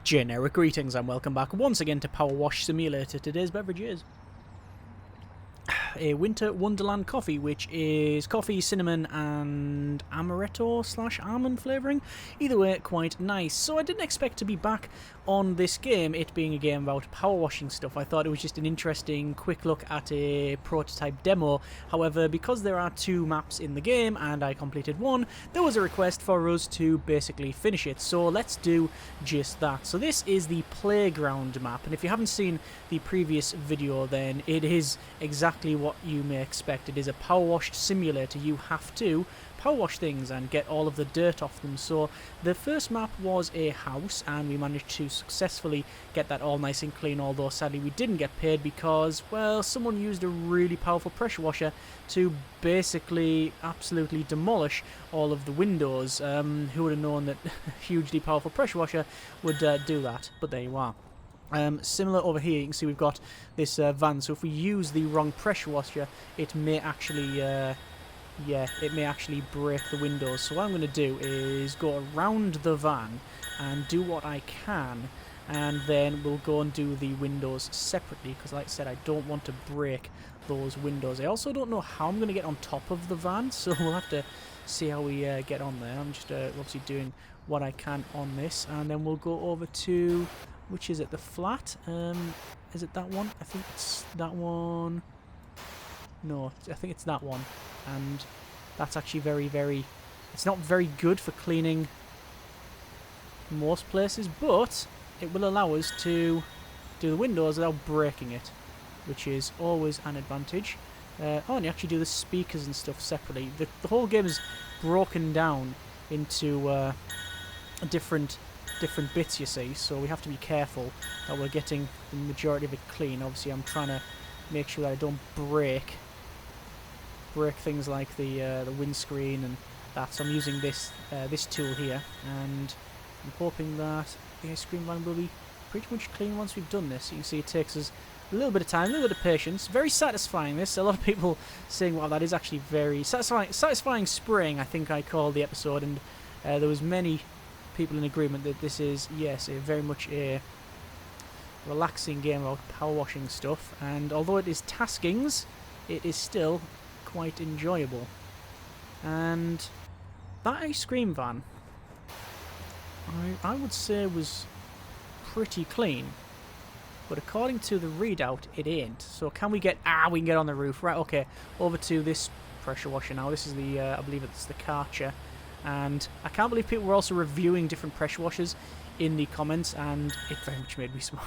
Generic greetings and welcome back once again to PowerWash Simulator. Today's beverage is a Winter Wonderland coffee, which is coffee, cinnamon and amaretto / almond flavouring. Either way, quite nice. So I didn't expect to be back on this game, it being a game about power washing stuff. I thought it was just an interesting quick look at a prototype demo. However, because there are 2 maps in the game and I completed one, there was a request for us to basically finish it. So let's do just that. So this is the playground map, and if you haven't seen the previous video, then it is exactly what you may expect. It is a power wash simulator. You have to power wash things and get all of the dirt off them. So the first map was a house and we managed to successfully get that all nice and clean, although sadly we didn't get paid because, well, someone used a really powerful pressure washer to basically absolutely demolish all of the windows. Who would have known that a hugely powerful pressure washer would do that? But there you are. Similar over here, you can see we've got this van, so if we use the wrong pressure washer, it may actually it may actually break the windows. So what I'm going to do is go around the van and do what I can, and then we'll go and do the windows separately, because like I said, I don't want to break those windows. I also don't know how I'm going to get on top of the van, so we'll have to see how we get on there. I'm just obviously doing what I can on this, and then we'll go over to, which is it, the flat? Is it that one? I think it's that one. No, I think it's that one. And that's actually it's not very good for cleaning most places, but it will allow us to do the windows without breaking it, which is always an advantage. Oh, and you actually do the speakers and stuff separately. The whole game is broken down into different bits, you see, so we have to be careful that we're getting the majority of it clean. Obviously I'm trying to make sure that I don't break things like the windscreen and that, so I'm using this tool here, and I'm hoping that the ice cream van will be pretty much clean once we've done this. You can see it takes us a little bit of time, a little bit of patience. Very satisfying, this. A lot of people saying, wow, that is actually very satisfying spraying, I think I called the episode, and there was many people in agreement that this is, yes, very much a relaxing game about power washing stuff, and although it is taskings, it is still quite enjoyable. And that ice cream van, I would say, was pretty clean, but according to the readout, it ain't. So can we get, we can get on the roof, right? Okay, over to this pressure washer now. This is the I believe it's the Karcher. And I can't believe people were also reviewing different pressure washers in the comments, and it very much made me smile.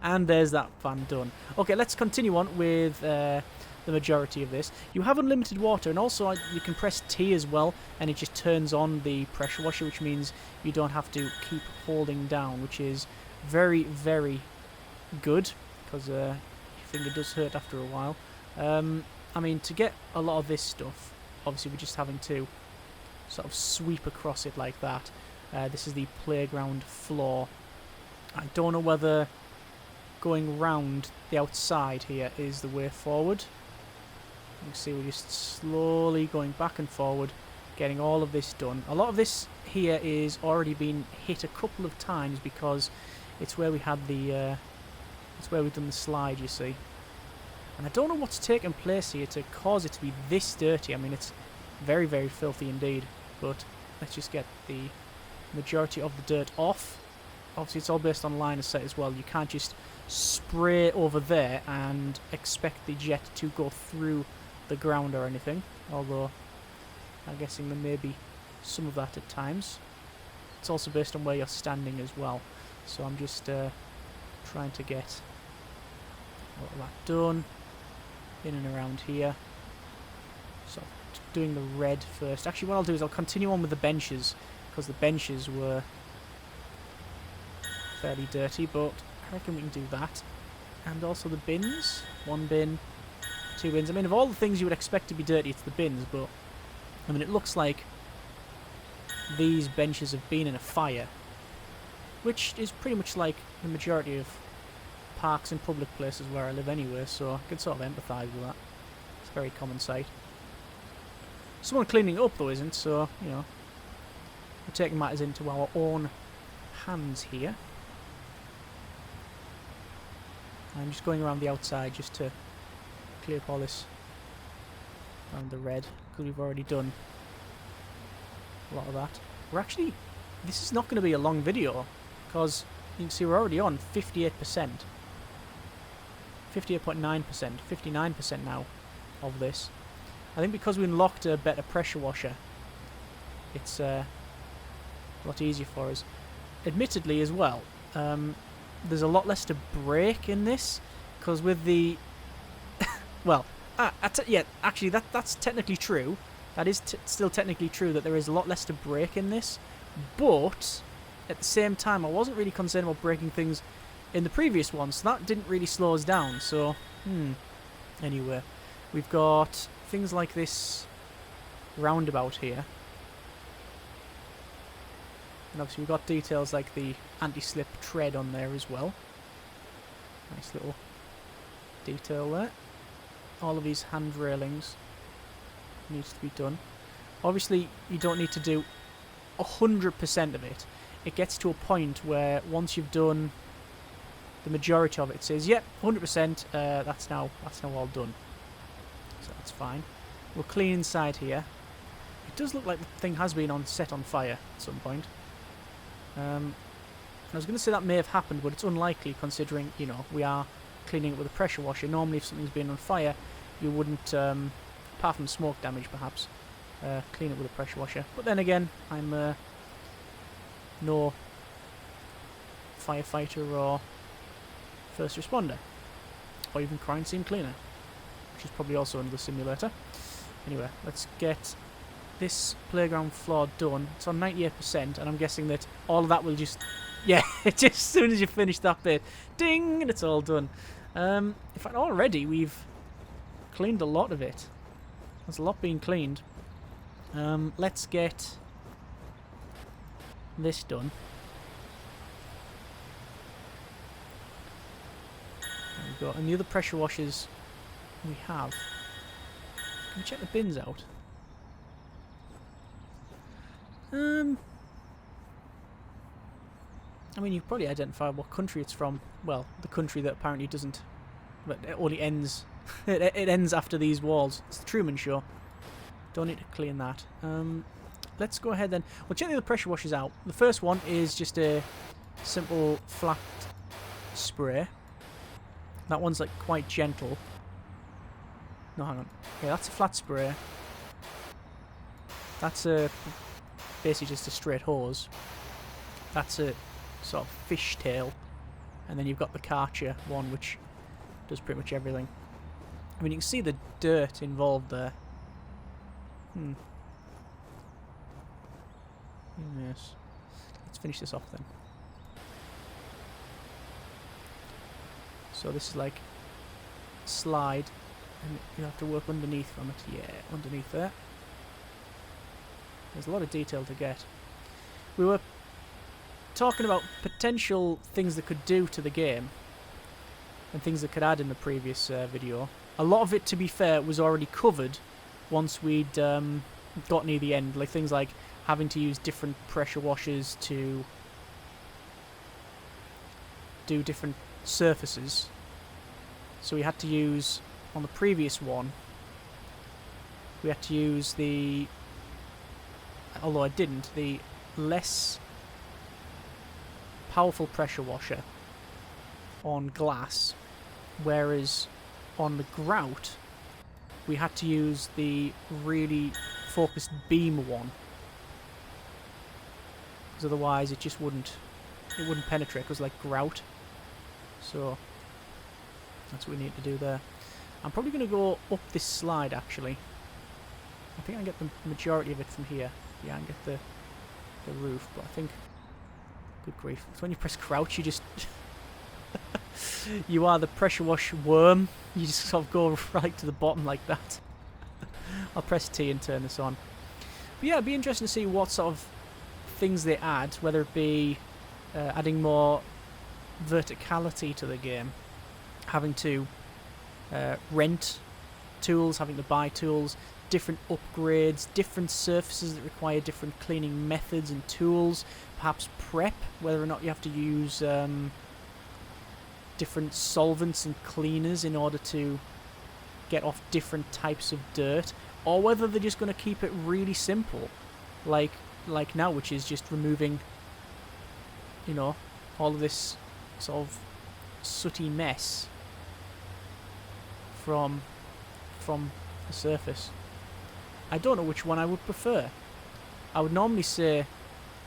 And there's that van done. Okay, let's continue on with the majority of this. You have unlimited water, and also you can press T as well, and it just turns on the pressure washer, which means you don't have to keep holding down, which is very, very good, because your finger does hurt after a while. I mean, to get a lot of this stuff, obviously we're just having to sort of sweep across it like that. This is the playground floor. I don't know whether going round the outside here is the way forward. You can see we're just slowly going back and forward, getting all of this done. A lot of this here is already been hit a couple of times because it's where we had the it's where we've done the slide, you see. And I don't know what's taken place here to cause it to be this dirty. I mean, it's very, very filthy indeed. But let's just get the majority of the dirt off. Obviously it's all based on line of sight as well. You can't just spray over there and expect the jet to go through the ground or anything, although I'm guessing there may be some of that at times. It's also based on where you're standing as well, so I'm just trying to get all of that done in and around here. So doing the red first. Actually, what I'll do is I'll continue on with the benches, because the benches were fairly dirty, but I reckon we can do that. And also the bins. 1 bin, 2 bins. I mean, of all the things you would expect to be dirty, it's the bins, but I mean, it looks like these benches have been in a fire, which is pretty much like the majority of parks and public places where I live anyway, so I can sort of empathise with that. It's a very common sight. Someone cleaning it up though isn't, so, you know, we're taking matters into our own hands here. I'm just going around the outside just to clear up all this around the red, because we've already done a lot of that. We're actually, this is not going to be a long video, because you can see we're already on 58%, 58.9%, 59% now of this. I think because we unlocked a better pressure washer, it's a lot easier for us. Admittedly as well, there's a lot less to break in this, because with the well, yeah, actually that's technically true. That is still technically true that there is a lot less to break in this, but at the same time I wasn't really concerned about breaking things in the previous one, so that didn't really slow us down. So anyway, we've got things like this roundabout here, and obviously we've got details like the anti-slip tread on there as well. Nice little detail there. All of these hand railings needs to be done. Obviously you don't need to do 100% of it. It gets to a point where once you've done the majority of it, it says, yep, 100%, that's now all done. So that's fine. We'll clean inside here. It does look like the thing has been set on fire at some point. I was going to say that may have happened, but it's unlikely considering, you know, we are cleaning it with a pressure washer. Normally if something's been on fire, you wouldn't, apart from smoke damage perhaps, clean it with a pressure washer. But then again, I'm no firefighter or first responder, or even crime scene cleaner, which is probably also another simulator. Anyway, let's get this playground floor done. It's on 98%, and I'm guessing that all of that will just, yeah, just as soon as you finish that bit, ding, and it's all done. In fact, already we've cleaned a lot of it. There's a lot being cleaned. Let's get this done. There we go. And the other pressure washers we have. Can we check the bins out? I mean, you probably identify what country it's from. Well, the country that apparently doesn't, but it only ends. it ends after these walls. It's the Truman Show. Don't need to clean that. Let's go ahead then. We'll check the other pressure washers out. The first one is just a simple flat spray. That one's like quite gentle. No, hang on. Yeah, that's a flat spray. That's basically just a straight hose. That's a sort of fishtail. And then you've got the Karcher one, which does pretty much everything. I mean, you can see the dirt involved there. Yes. Let's finish this off then. So this is like slide, and you have to work underneath from it. Yeah, underneath there. There's a lot of detail to get. We were talking about potential things that could do to the game and things that could add in the previous video. A lot of it, to be fair, was already covered once we'd got near the end, like things like having to use different pressure washers to do different surfaces. So we had to use, on the previous one, we had to use the, although I didn't, the less powerful pressure washer on glass, whereas on the grout we had to use the really focused beam one, because otherwise it just wouldn't penetrate. It was like grout. So that's what we need to do there. I'm probably going to go up this slide actually. I think I get the majority of it from here. Yeah, I can get the roof, but I think, good grief, so when you press crouch you just you are the pressure wash worm. You just sort of go right to the bottom like that. I'll press T and turn this on. But yeah, it'd be interesting to see what sort of things they add, whether it be adding more verticality to the game, having to rent tools, having to buy tools, different upgrades, different surfaces that require different cleaning methods and tools, perhaps prep, whether or not you have to use different solvents and cleaners in order to get off different types of dirt, or whether they're just going to keep it really simple, like now, which is just removing, you know, all of this sort of sooty mess from the surface. I don't know which one I would prefer. I would normally say,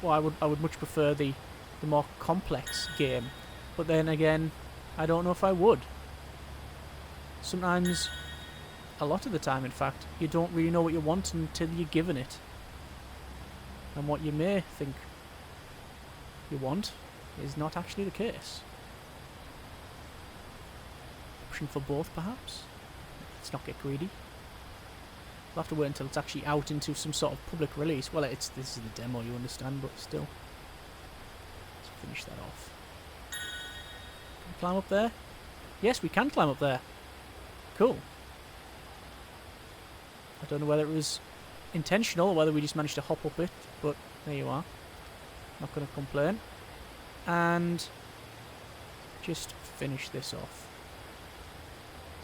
well, I would much prefer the more complex game, but then again, I don't know if I would. Sometimes, a lot of the time in fact, you don't really know what you want until you're given it. And what you may think you want is not actually the case. Option for both, perhaps? Let's not get greedy. We'll have to wait until it's actually out into some sort of public release. Well, this is the demo, you understand, but still. Let's finish that off. Can we climb up there? Yes, we can climb up there. Cool. I don't know whether it was intentional or whether we just managed to hop up it, but there you are. Not going to complain. And just finish this off.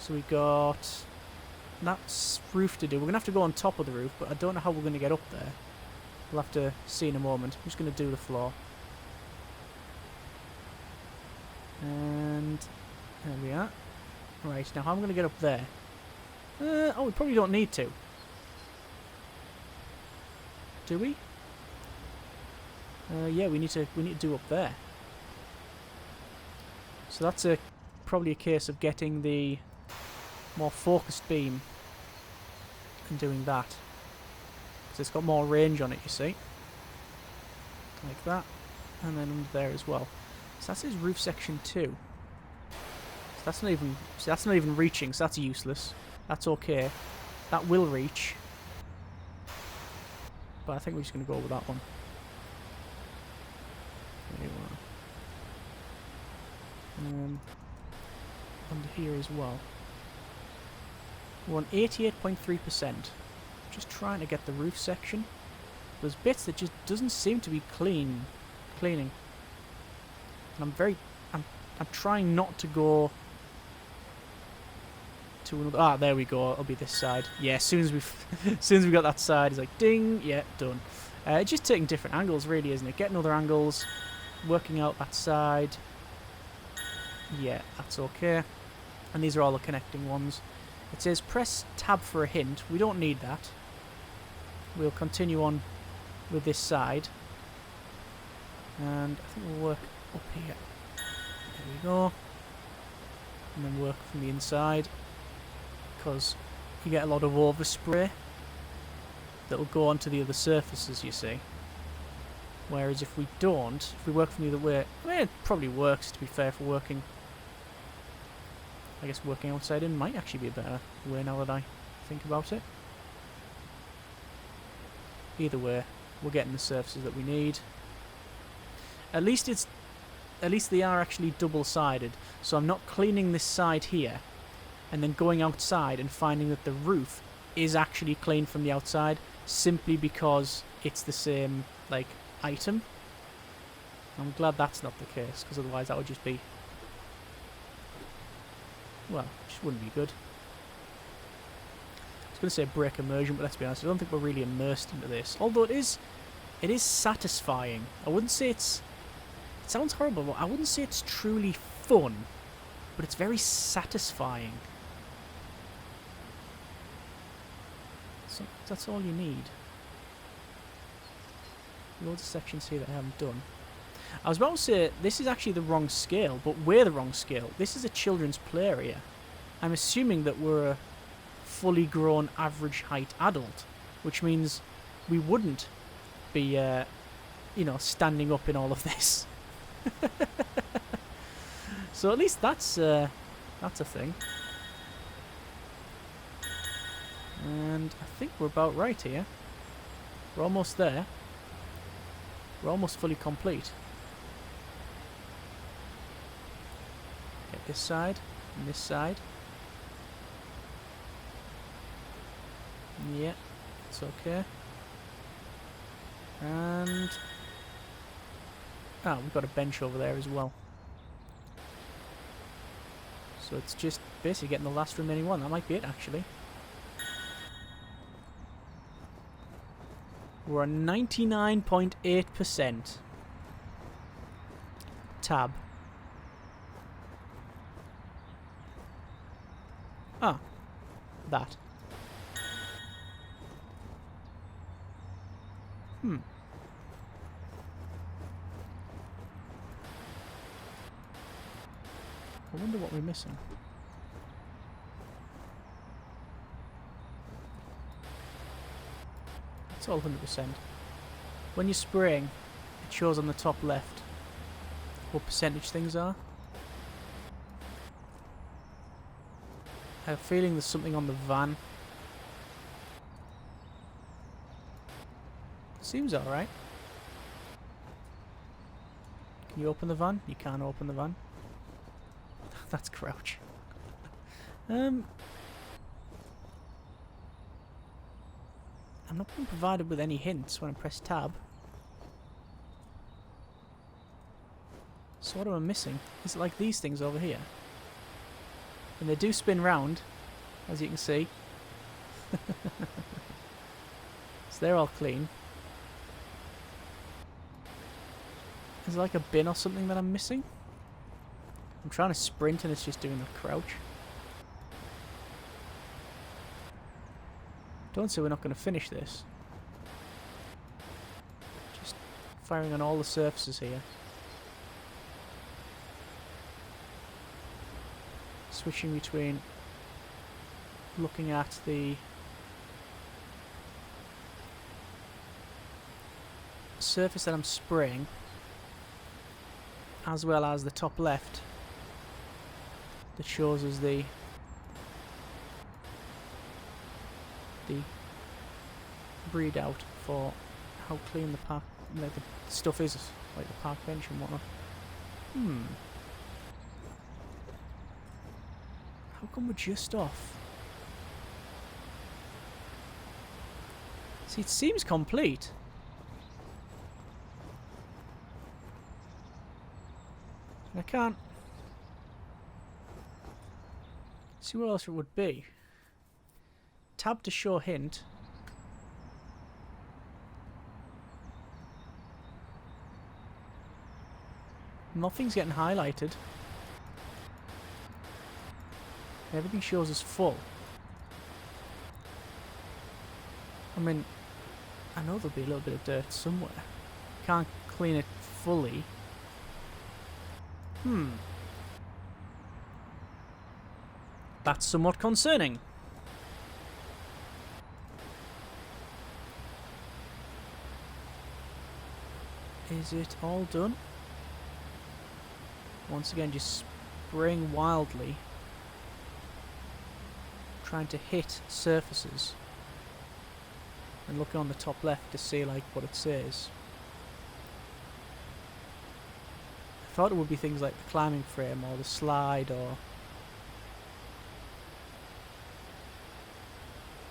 So we got that roof to do. We're going to have to go on top of the roof, but I don't know how we're going to get up there. We'll have to see in a moment. I'm just going to do the floor. And there we are. Right, now how am I going to get up there? Oh, we probably don't need to. Do we? Yeah, we need to do up there. So that's probably a case of getting the more focused beam and doing that, because it's got more range on it, you see, like that, and then under there as well. So that says roof section 2. So that's not even reaching. So that's useless. That's okay. That will reach, but I think we're just going to go with that one. There you are. Under here as well. We're on 88.3%. Just trying to get the roof section. There's bits that just doesn't seem to be cleaning. And I'm trying not to go to another. Ah, there we go. It'll be this side. Yeah, as soon as we got that side, it's like ding. Yeah, done. Just taking different angles, really, isn't it? Getting other angles, working out that side. Yeah, that's okay. And these are all the connecting ones. It says press tab for a hint. We don't need that. We'll continue on with this side. And I think we'll work up here. There we go. And then work from the inside, because you get a lot of overspray that'll go onto the other surfaces, you see. Whereas if we don't, if we work from the other way, I mean, it probably works, to be fair, for working. I guess working outside in might actually be a better way now that I think about it. Either way, we're getting the surfaces that we need. At least they are actually double-sided, so I'm not cleaning this side here and then going outside and finding that the roof is actually clean from the outside simply because it's the same, like, item. I'm glad that's not the case, because otherwise that would just be, well, it just wouldn't be good. I was going to say break immersion, but let's be honest, I don't think we're really immersed into this. Although it is satisfying. I wouldn't say it sounds horrible, but I wouldn't say it's truly fun, but it's very satisfying. So that's all you need. Loads of sections here that I haven't done. I was about to say, this is actually the wrong scale, but we're the wrong scale. This is a children's play area. I'm assuming that we're a fully grown average height adult, which means we wouldn't be, you know, standing up in all of this. So at least that's a thing. And I think we're about right here. We're almost there. We're almost fully complete. Get this side and this side. Yeah, it's okay. And Ah, we've got a bench over there as well. So it's just basically getting the last remaining one. That might be it, actually. We're on 99.8%. Tab. Ah. That. I wonder what we're missing. It's all 100%. When you're spraying, it shows on the top left what percentage things are. I have a feeling there's something on the van. Seems alright. Can you open the van? You can't open the van. That's crouch. I'm not being provided with any hints when I press tab. So what am I missing? Is it like these things over here? And they do spin round, as you can see. So they're all clean. Is there like a bin or something that I'm missing? I'm trying to sprint and it's just doing the crouch. Don't say we're not going to finish this. Just firing on all the surfaces here. Switching between looking at the surface that I'm spraying as well as the top left that shows us the readout for how clean the park, like the stuff is, like the park bench and whatnot. How come we're just off? See, it seems complete. I can't see what else it would be. Tab to show hint. Nothing's getting highlighted. Everything shows us full. I mean, I know there'll be a little bit of dirt somewhere. Can't clean it fully. That's somewhat concerning. Is it all done? Once again, just spraying wildly. Trying to hit surfaces. And looking on the top left to see like what it says. I thought it would be things like the climbing frame or the slide or...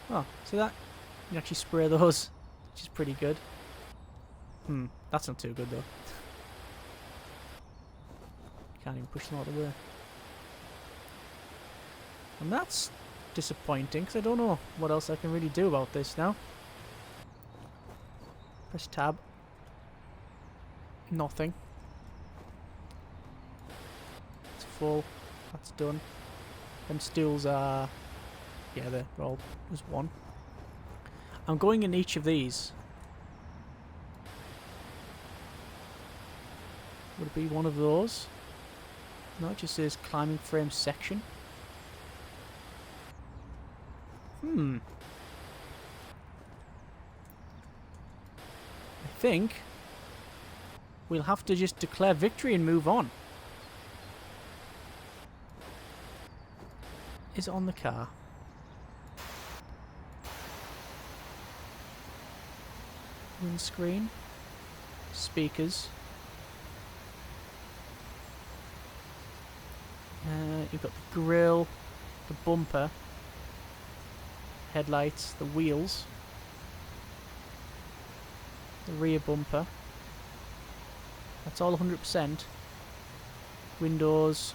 Oh, see that? You can actually spray those, which is pretty good. That's not too good though. Can't even push them out of the way. And that's disappointing, because I don't know what else I can really do about this now. Press tab. Nothing. It's full. That's done. Them stools are... yeah, they're all... there's one. I'm going in each of these. Would it be one of those? No, it just says climbing frame section. I think we'll have to just declare victory and move on. Is it on the car? Windscreen. Speakers. You've got the grille, the bumper, headlights, the wheels, the rear bumper, That's all 100%. Windows.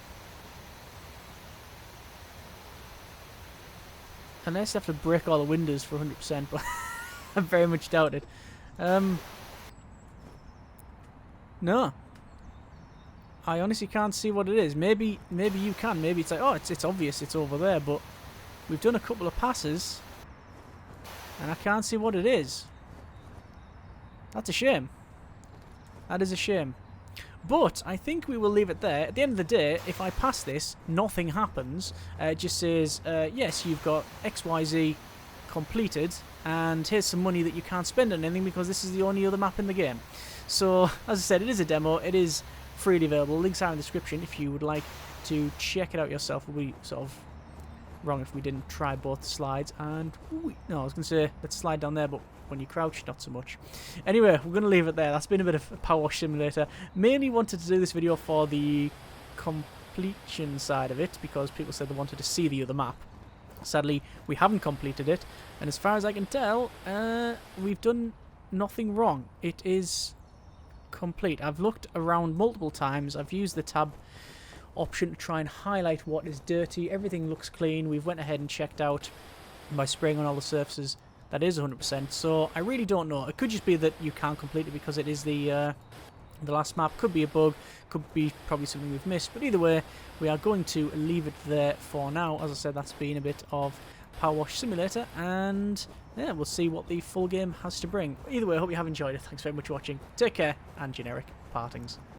Unless I have to break all the windows for 100%, but I very much doubt it. No. I honestly can't see what it is. Maybe you can. Maybe it's like, oh, it's obvious, it's over there, but we've done a couple of passes and I can't see what it is. That's a shame. That is a shame. But I think we will leave it there. At the end of the day, if I pass this, nothing happens. It just says, yes, you've got XYZ completed, and here's some money that you can't spend on anything because this is the only other map in the game. So, as I said, it is a demo. It is freely available. Links are in the description if you would like to check it out yourself. It would be sort of wrong if we didn't try both slides. And, ooh, no, I was going to say, let's slide down there, but when you crouch, not so much. Anyway, we're going to leave it there. That's been a bit of a PowerWash Simulator. Mainly wanted to do this video for the completion side of it, because people said they wanted to see the other map. Sadly, we haven't completed it, and as far as I can tell, we've done nothing wrong. It is complete. I've looked around multiple times. I've used the tab option to try and highlight what is dirty. Everything looks clean. We've went ahead and checked out by spraying on all the surfaces. That is 100%. So I really don't know. It could just be that you can't complete it because it is the last map. Could be a bug. Could be probably something we've missed. But either way, we are going to leave it there for now. As I said, that's been a bit of PowerWash Simulator, and yeah, we'll see what the full game has to bring. Either way, I hope you have enjoyed it. Thanks very much for watching. Take care, and generic partings.